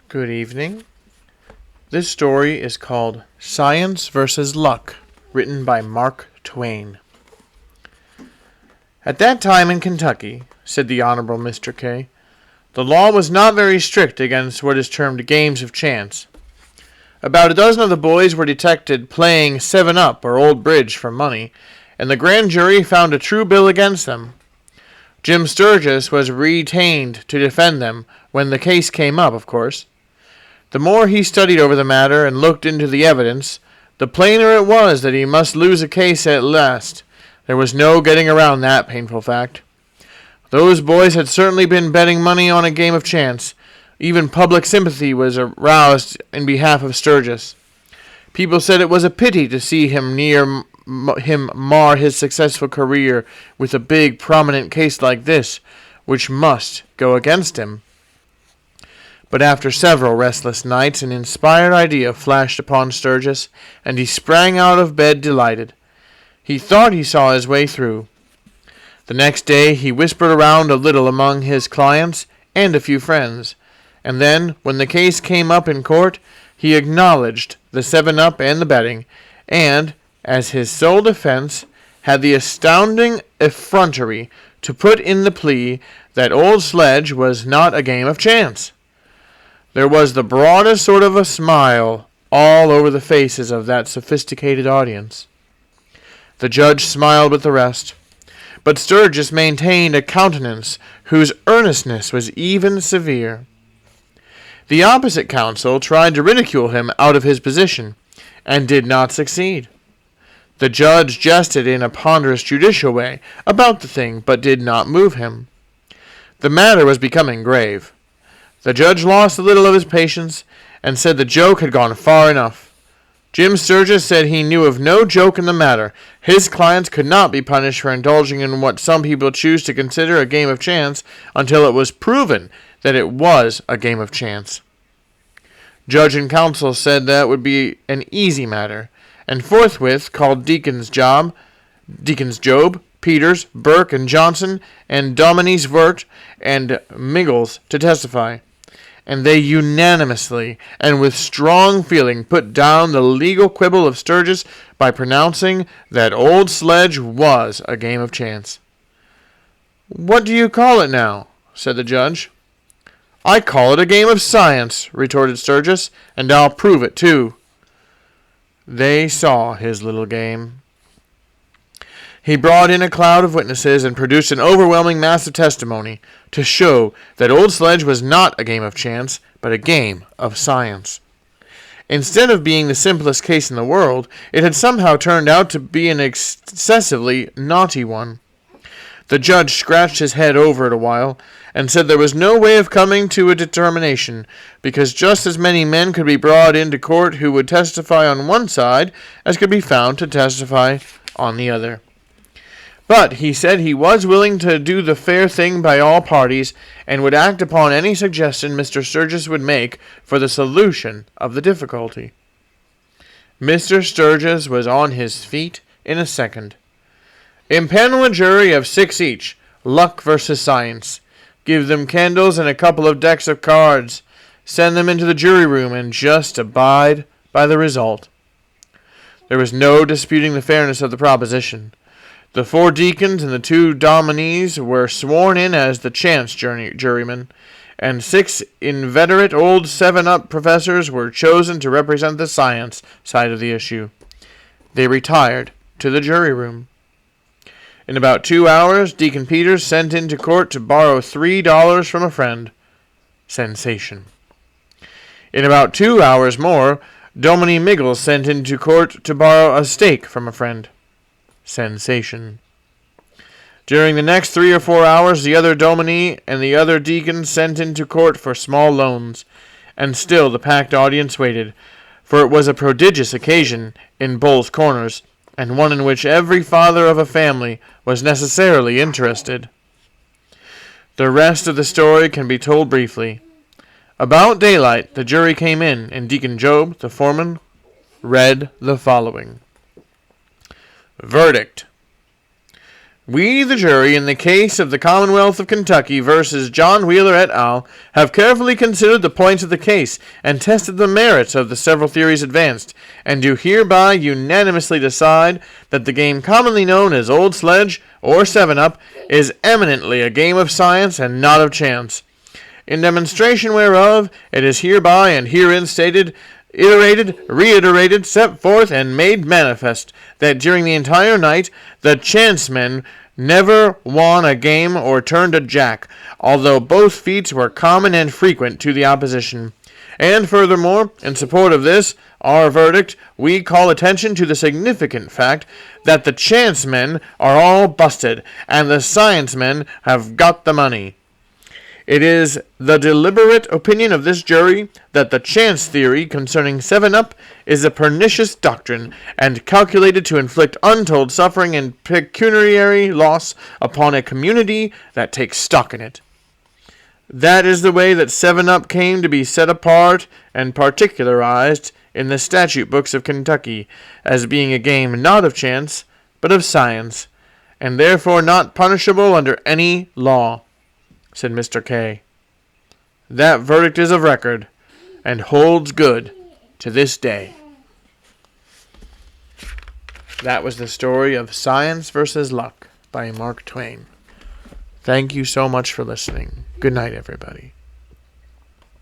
Good evening. This story is called Science versus Luck, written by Mark Twain. At that time in Kentucky, said the Honorable Mr. K., the law was not very strict against what is termed games of chance. About a dozen of the boys were detected playing 7-up or Old Bridge for money, and the grand jury found a true bill against them. Jim Sturgis was retained to defend them when the case came up, of course. The more he studied over the matter and looked into the evidence, the plainer it was that he must lose a case at last. There was no getting around that painful fact. Those boys had certainly been betting money on a game of chance. Even public sympathy was aroused in behalf of Sturgis. People said it was a pity to see him mar his successful career with a big, prominent case like this, which must go against him. But after several restless nights, an inspired idea flashed upon Sturgis, and he sprang out of bed delighted. He thought he saw his way through. The next day he whispered around a little among his clients and a few friends, and then, when the case came up in court, he acknowledged the 7-up and the betting, and, as his sole defense, had the astounding effrontery to put in the plea that Old Sledge was not a game of chance. There was the broadest sort of a smile all over the faces of that sophisticated audience. The judge smiled with the rest, but Sturgis maintained a countenance whose earnestness was even severe. The opposite counsel tried to ridicule him out of his position, and did not succeed. The judge jested in a ponderous judicial way about the thing, but did not move him. The matter was becoming grave. The judge lost a little of his patience, and said the joke had gone far enough. Jim Sturgis said he knew of no joke in the matter. His clients could not be punished for indulging in what some people choose to consider a game of chance until it was proven that it was a game of chance. Judge and counsel said that would be an easy matter, and forthwith called Deacons Job, Peters, Burke, and Johnson, and Dominies Wirt and Miggles to testify. And they unanimously, and with strong feeling, put down the legal quibble of Sturgis by pronouncing that Old Sledge was a game of chance. "What do you call it now?" said the judge. "I call it a game of science," retorted Sturgis, "and I'll prove it, too." They saw his little game. He brought in a cloud of witnesses and produced an overwhelming mass of testimony to show that Old Sledge was not a game of chance, but a game of science. Instead of being the simplest case in the world, it had somehow turned out to be an excessively naughty one. The judge scratched his head over it a while, and said there was no way of coming to a determination, because just as many men could be brought into court who would testify on one side as could be found to testify on the other. But he said he was willing to do the fair thing by all parties, and would act upon any suggestion Mr. Sturgis would make for the solution of the difficulty. Mr. Sturgis was on his feet in a second. "Impanel a jury of 6 each, luck versus science. Give them candles and a couple of decks of cards. Send them into the jury room, and just abide by the result." There was no disputing the fairness of the proposition. The 4 deacons and the 2 dominies were sworn in as the chance jurymen, and 6 inveterate old 7-up professors were chosen to represent the science side of the issue. They retired to the jury room. In about 2 hours, Deacon Peters sent into court to borrow $3 from a friend. Sensation. In about 2 hours more, Dominie Miggles sent into court to borrow a steak from a friend. Sensation. During the next 3 or 4 hours, the other dominie and the other deacon sent into court for small loans, and still the packed audience waited, for it was a prodigious occasion in both corners, and one in which every father of a family was necessarily interested. The rest of the story can be told briefly. About daylight, the jury came in, and Deacon Job, the foreman, read the following. Verdict. We, the jury, in the case of the Commonwealth of Kentucky versus John Wheeler et al., have carefully considered the points of the case and tested the merits of the several theories advanced, and do hereby unanimously decide that the game commonly known as Old Sledge or 7-Up is eminently a game of science and not of chance. In demonstration whereof, it is hereby and herein stated, iterated, reiterated, set forth, and made manifest that during the entire night the chancemen never won a game or turned a jack, although both feats were common and frequent to the opposition. And furthermore, in support of this, our verdict, we call attention to the significant fact that the chancemen are all busted, and the science men have got the money. It is the deliberate opinion of this jury that the chance theory concerning 7-Up is a pernicious doctrine, and calculated to inflict untold suffering and pecuniary loss upon a community that takes stock in it. That is the way that 7-Up came to be set apart and particularized in the statute books of Kentucky as being a game not of chance, but of science, and therefore not punishable under any law, said Mr. K. That verdict is of record, and holds good to this day. That was the story of Science versus Luck by Mark Twain. Thank you so much for listening. Good night, everybody.